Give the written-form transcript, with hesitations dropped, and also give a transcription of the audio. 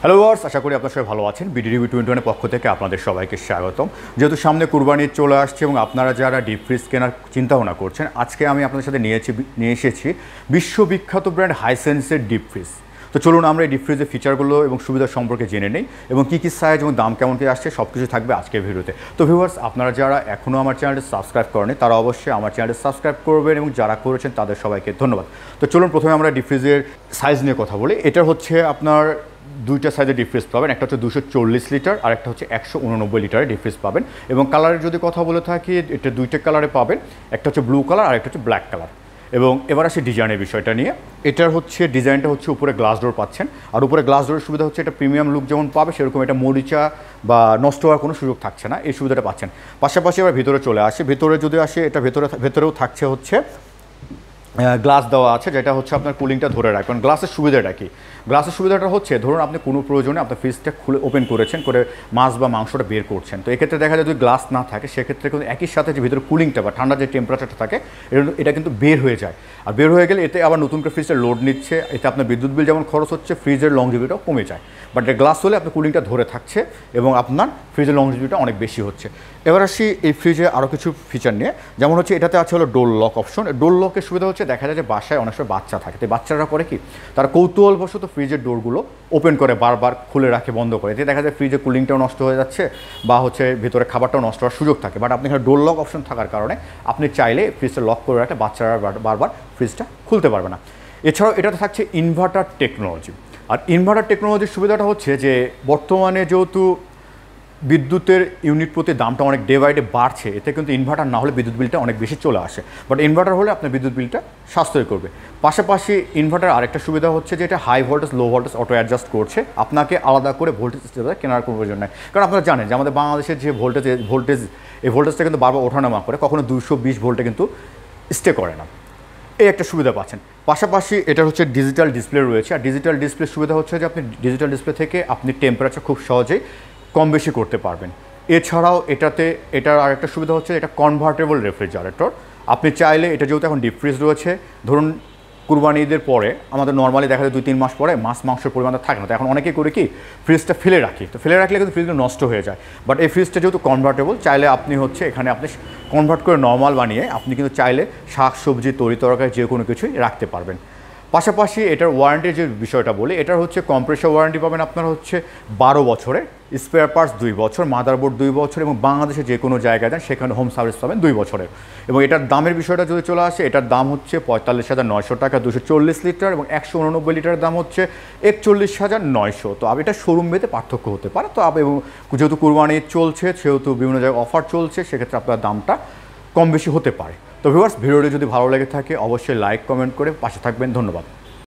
Hello viewers, আশা করি আপনারা সবাই ভালো আছেন। বিডি রিভিউ 21 পক্ষ থেকে আপনাদের সবাইকে স্বাগতম। যেহেতু সামনে কুরবানি চলে আসছে এবং আপনারা যারা ডিপ ফ্রিজ কেনার চিন্তাভাবনা করছেন, আজকে আমি আপনাদের সাথে নিয়ে এসেছি বিশ্ববিখ্যাত ব্র্যান্ড হাইসেন্সের ডিপ ফ্রিজ। তো চলুন আমরা এই ডিপ ফ্রিজের ফিচারগুলো এবং সুবিধা সম্পর্কে জেনে নেই এবং কী কী সাইজ এবং দাম কেমন কী আসছে সব কিছু থাকবে আজকের ভিডিওতে। তো ভিউয়ার্স, আপনারা যারা এখনও আমার চ্যানেলটি সাবস্ক্রাইব করেনি তারা অবশ্যই আমার চ্যানেলটি সাবস্ক্রাইব করবেন এবং যারা করেছেন তাদের সবাইকে ধন্যবাদ। তো চলুন প্রথমে আমরা ডিপ ফ্রিজের সাইজ নিয়ে কথা বলি। এটা হচ্ছে আপনার দুইটা সাইজের ডিপ ফ্রিজ পাবেন, একটা হচ্ছে 240 লিটার আর একটা হচ্ছে 189 লিটারের ডিপ ফ্রিজ পাবেন। এবং কালারের যদি কথা বলে থাকি, এটা দুইটা কালারে পাবেন, একটা হচ্ছে ব্লু কালার আর একটা হচ্ছে ব্ল্যাক কালার। এবং এবার আসে ডিজাইনের বিষয়টা নিয়ে। এটার হচ্ছে ডিজাইনটা হচ্ছে উপরে গ্লাস ডোর পাচ্ছেন, আর উপরে গ্লাস ডোরের সুবিধা হচ্ছে এটা প্রিমিয়াম লুক যেমন পাবে সেরকম এটা মরিচা বা নষ্ট হওয়ার কোনো সুযোগ থাকছে না, এই সুবিধাটা পাচ্ছেন। পাশাপাশি এবার ভিতরে চলে আসে, ভিতরে যদি আসে এটা ভেতরেও থাকছে হচ্ছে গ্লাস দেওয়া আছে, যেটা হচ্ছে আপনার কুলিংটা ধরে রাখবেন। গ্লাসের সুবিধাটা কি? গ্লাসের সুবিধাটা হচ্ছে ধরুন আপনি কোনো প্রয়োজনে আপনার ফ্রিজটা খুলে ওপেন করেছেন, করে মাছ বা মাংসটা বের করছেন, তো এক্ষেত্রে দেখা যায় যদি গ্লাস না থাকে সেক্ষেত্রে কিন্তু একই সাথে যে ভিতরে কুলিংটা বা ঠান্ডার যে টেম্পারেচারটা থাকে এটা কিন্তু বের হয়ে যায়। আর বের হয়ে গেলে এতে আবার নতুন করে ফ্রিজটা লোড নিচ্ছে, এতে আপনার বিদ্যুৎ বিল যেমন খরচ হচ্ছে, ফ্রিজের লংজিভিটিটাও কমে যায়। বাট গ্লাস হলে আপনার কুলিংটা ধরে থাকছে এবং আপনার ফ্রিজের লংজিভিটিটা অনেক বেশি হচ্ছে। এবার আসি এই ফ্রিজে আরও কিছু ফিচার নিয়ে, যেমন হচ্ছে এটাতে আছে হলো ডোর লক অপশন। ডোর লকের সুবিধা হচ্ছে দেখা যায় যে বাসায় অনেক সময় বাচ্চা থাকে, তো বাচ্চারা করে কি তারা কৌতূহলবশত ফ্রিজের ডোরগুলো ওপেন করে বারবার খুলে রাখে, বন্ধ করে, এতে দেখা যায় ফ্রিজের কুলিংটাও নষ্ট হয়ে যাচ্ছে বা হচ্ছে ভিতরে খাবারটাও নষ্ট হওয়ার সুযোগ থাকে। বাট আপনি এখানে ডোর লক অপশন থাকার কারণে আপনি চাইলে ফ্রিজটা লক করে রাখলে বাচ্চারা বারবার ফ্রিজটা খুলতে পারবে না। এছাড়াও এটাতে থাকছে ইনভার্টার টেকনোলজি। আর ইনভার্টার টেকনোলজির সুবিধাটা হচ্ছে যে বর্তমানে যেহেতু বিদ্যুতের ইউনিট প্রতি দামটা অনেক ডে বাই ডে বাড়ছে, এতে কিন্তু ইনভার্টার না হলে বিদ্যুৎ বিলটা অনেক বেশি চলে আসে, বাট ইনভার্টার হলে আপনার বিদ্যুৎ বিলটা সাশ্রয় করবে। পাশাপাশি ইনভার্টার আরেকটা সুবিধা হচ্ছে যে এটা high voltage low voltage auto adjust করছে, আপনাকে আলাদা করে ভোল্টেজ কেনার কোনো প্রয়োজন নেই। কারণ আপনারা জানেন যে আমাদের বাংলাদেশের যে এই ভোল্টেজটা কিন্তু বারবার ওঠানামা করে, কখনো 220 ভোল্টে কিন্তু স্টে করে না, এই একটা সুবিধা পাচ্ছেন। পাশাপাশি এটা হচ্ছে ডিজিটাল ডিসপ্লে রয়েছে, আর ডিজিটাল ডিসপ্লে সুবিধা হচ্ছে যে আপনি ডিজিটাল ডিসপ্লে থেকে আপনি টেম্পারেচার খুব সহজেই কম বেশি করতে পারবেন। এছাড়াও এটার আরেকটা সুবিধা হচ্ছে এটা কনভার্টেবল রেফ্রিজারেটর। আপনি চাইলে এটা যেহেতু এখন ডিপ ফ্রিজ রয়েছে, ধরুন কুরবানি ঈদের পরে আমাদের নর্মালি দেখা যায় 2-3 মাস পরে মাছ মাংসের পরিমাণটা থাকে না, তো এখন অনেকেই করে কি ফ্রিজটা ফেলে রাখি, তো ফেলে রাখলে কিন্তু ফ্রিজটা নষ্ট হয়ে যায়। বাট এই ফ্রিজটা যেহেতু কনভার্টেবল, চাইলে আপনি হচ্ছে এখানে আপনি কনভার্ট করে নর্মাল বানিয়ে আপনি কিন্তু চাইলে শাক সবজি তরি তরকারি যে কোনো কিছুই রাখতে পারবেন। পাশাপাশি এটার ওয়ারেন্টির যে বিষয়টা বলি, এটার হচ্ছে কম্প্রেসর ওয়ারেন্টি পাবেন আপনার হচ্ছে 12 বছরের, স্পেয়ার পার্টস 2 বছর, মাদারবোর্ড 2 বছর, এবং বাংলাদেশে যে কোনো জায়গায় দেন সেখানে হোম সার্ভিস পাবেন 2 বছরের। এবং এটার দামের বিষয়টা যদি চলে আসে, এটার দাম হচ্ছে 45,900 টাকা 240 লিটার, এবং 189 লিটারের দাম হচ্ছে 41,900। তো এটা শোরুম ভেদে পার্থক্য হতে পারে। তো এবং যেহেতু কুরবানি চলছে সেহেতু বিভিন্ন জায়গায় অফার চলছে, সেক্ষেত্রে আপনার দামটা কম বেশি হতে পারে। তো ভিউয়ার্স, ভিডিওটি যদি ভালো লেগে থাকে অবশ্যই লাইক কমেন্ট করে পাশে থাকবেন। ধন্যবাদ।